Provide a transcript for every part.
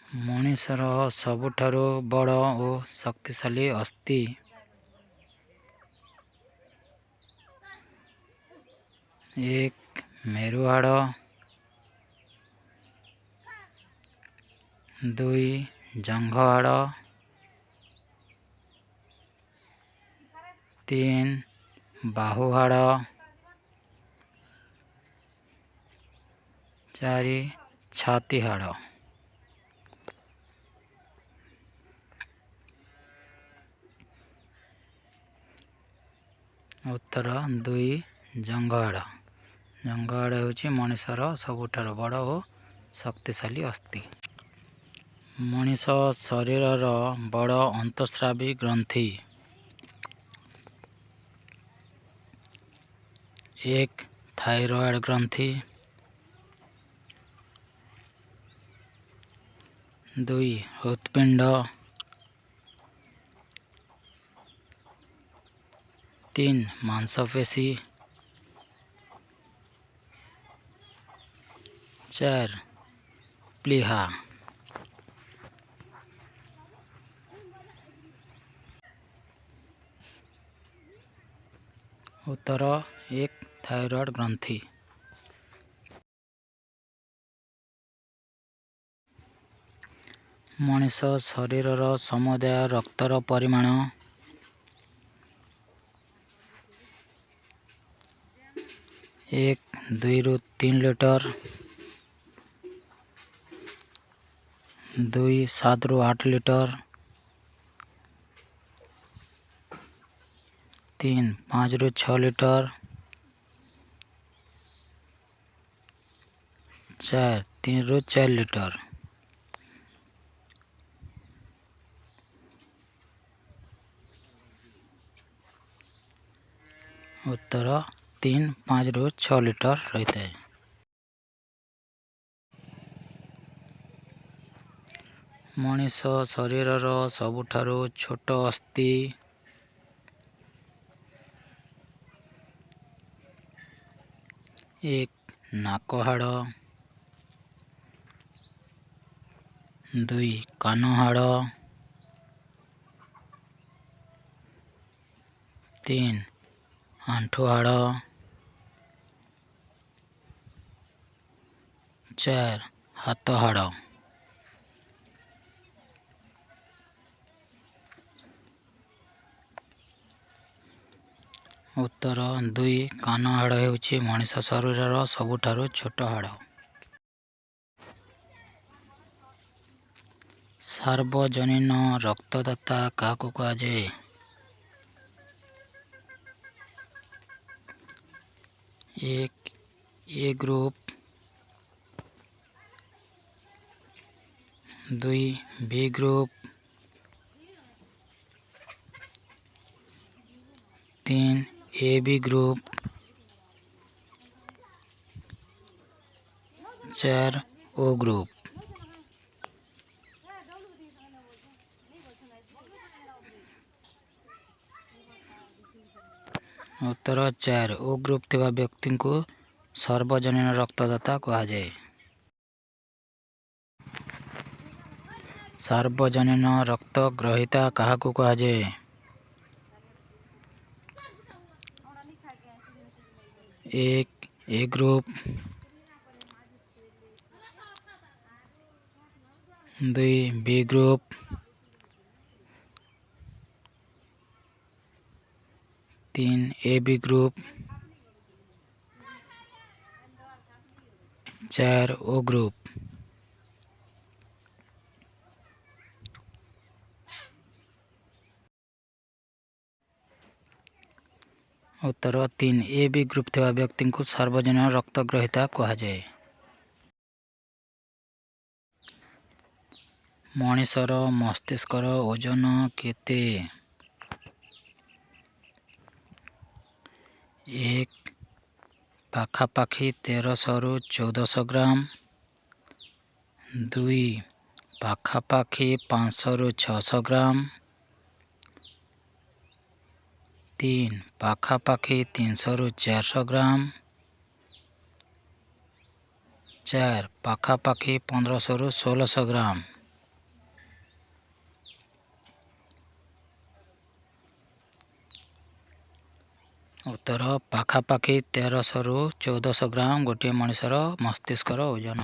ମଣିଷର ସବୁଠାରୁ ବଡ଼ ଓ ଶକ୍ତିଶାଳୀ ଅସ୍ଥି। ଏକ ମେରୁହାଡ଼, ଦୁଇ ଜଙ୍ଘ ହାଡ଼, ତିନି ବାହୁ ହାଡ଼, ଚାରି ଛାତି ହାଡ଼। ଉତ୍ତର ଦୁଇ ଜଙ୍ଘ ହାଡ଼। ଜଙ୍ଘ ହାଡ଼ ହେଉଛି ମଣିଷର ସବୁଠାରୁ ବଡ଼ ଓ ଶକ୍ତିଶାଳୀ ଅସ୍ଥି। ମଣିଷ ଶରୀରର ବଡ଼ ଅନ୍ତଃସ୍ରାବୀ ଗ୍ରନ୍ଥି। ଏକ ଥାଇରଏଡ଼ ଗ୍ରନ୍ଥି, ଦୁଇ ହୃତ୍ପିଣ୍ଡ, ତିନି ମାଂସପେଶୀ, ଚାରି ପ୍ଳୀହା। ଉତ୍ତର ଏକ ଥାଇରଏଡ଼ ଗ୍ରନ୍ଥି। ମଣିଷ ଶରୀରର ସମୁଦାୟ ରକ୍ତର ପରିମାଣ। ଏକ 2ରୁ 3 ଲିଟର, ଦୁଇ 7ରୁ 8 ଲିଟର, ତିନି 5ରୁ 6 ଲିଟର, ଚାରି 3ରୁ 4 ଲିଟର। ଉତ୍ତର 3, 5ରୁ 6 ଲିଟର ରହିଥାଏ। ମଣିଷ ଶରୀରର ସବୁଠାରୁ ଛୋଟ ଅସ୍ଥି। ଏକ ନାକ ହାଡ଼, ଦୁଇ କାନ ହାଡ଼, ତିନି ଆଣ୍ଠୁ ହାଡ଼, ଚାରି ହାତ ହାଡ଼। ଉତ୍ତର ଦୁଇ କାନ ହାଡ଼ ହେଉଛି ମଣିଷ ଶରୀରର ସବୁଠାରୁ ଛୋଟ ହାଡ଼। ସାର୍ବଜନୀନ ରକ୍ତଦାତା କାହାକୁ କୁହାଯାଏ? ଏକ ଏ ଗ୍ରୁପ, ଦୁଇ ବି ଗ୍ରୁପ, ତିନି ଏ ବି ଗ୍ରୁପ, ଚାରି ଓ ଗ୍ରୁପ। ଉତ୍ତର 4, ଓ ଗ୍ରୁପ ଥିବା ବ୍ୟକ୍ତିଙ୍କୁ ସାର୍ବଜନୀନ ରକ୍ତଦାତା କୁହାଯାଏ। ସାର୍ବଜନୀନ ରକ୍ତ ଗ୍ରହୀତା କାହାକୁ କୁହାଯାଏ? ଏକ ଏ ଗ୍ରୁପ, ଦୁଇ ବି ଗ୍ରୁପ, ତିନି ଏ ବି ଗ୍ରୁପ, ଚାରି ଓ ଗ୍ରୁପ। ଉତ୍ତର 3, ଏ ବି ଗ୍ରୁପ ଥିବା ବ୍ୟକ୍ତିଙ୍କୁ ସାର୍ବଜନୀନ ରକ୍ତ ଗ୍ରହୀତା କୁହାଯାଏ। ମଣିଷର ମସ୍ତିଷ୍କର ଓଜନ କେତେ? ଏକ ପାଖାପାଖି 1300ରୁ 1400 ଗ୍ରାମ, ଦୁଇ ପାଖାପାଖି 500ରୁ 600 ଗ୍ରାମ, ତିନି ପାଖାପାଖି 300ରୁ 400 ଗ୍ରାମ, ଚାରି ପାଖାପାଖି 1500ରୁ 1600 ଗ୍ରାମ। उत्तर पाखापाखि 1300 ରୁ 1400 ଗ୍ରାମ ଗୋଟିଏ ମଣିଷର ମସ୍ତିଷ୍କର ଓଜନ।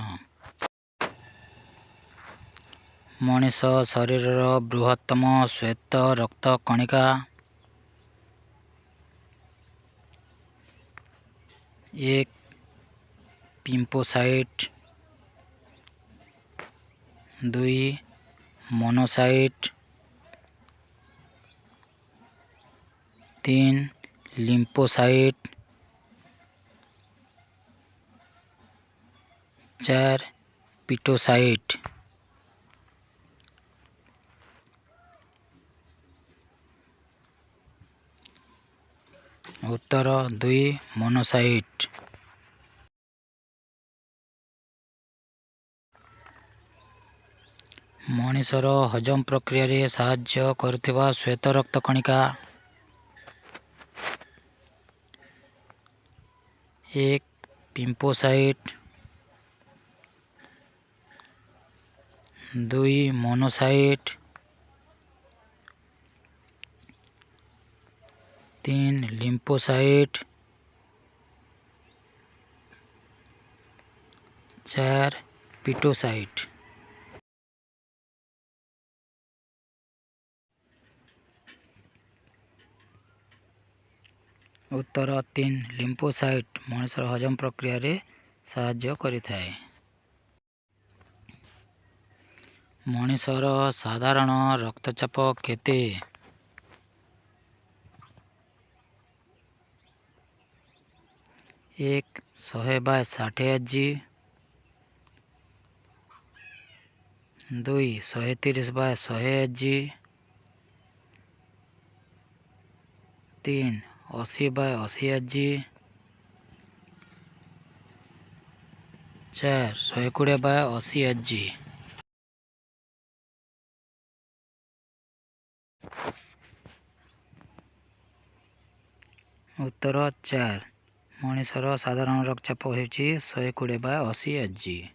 ମଣିଷ ଶରୀରର ବୃହତ୍ତମ ଶ୍ୱେତ ରକ୍ତ କଣିକା। 1. ପିମ୍ପୋସାଇଟ୍। 2. ମୋନୋସାଇଟ୍। 3. ଲିମ୍ଫୋସାଇଟ୍। 4. ପିଟୋସାଇଟ୍। उत्तर 2. ମୋନୋସାଇଟ୍। ମଣିଷର ହଜମ ପ୍ରକ୍ରିୟାରେ ସାହାଯ୍ୟ କରୁଥିବା ଶ୍ୱେତ ରକ୍ତ କଣିକା। 1. ପିମ୍ପୋସାଇଟ୍। 2. ମୋନୋସାଇଟ୍। 3. ଲିମ୍ଫୋସାଇଟ୍। 4. ପିଟୋସାଇଟ୍। उत्तर 3. ଲିମ୍ଫୋସାଇଟ୍ ମଣିଷର ହଜମ ପ୍ରକ୍ରିୟାରେ ସାହାଯ୍ୟ କରିଥାଏ। ମଣିଷର ସାଧାରଣ ରକ୍ତଚାପ କେତେ? 1. 100/60 Hg। 2. 130/100 Hg। 3. 80/80 Hg। 4. 120/80 Hg। उत्तर 4. ମଣିଷର ସାଧାରଣ ରକ୍ତଚାପ ହେଉଛି 120/80 Hg।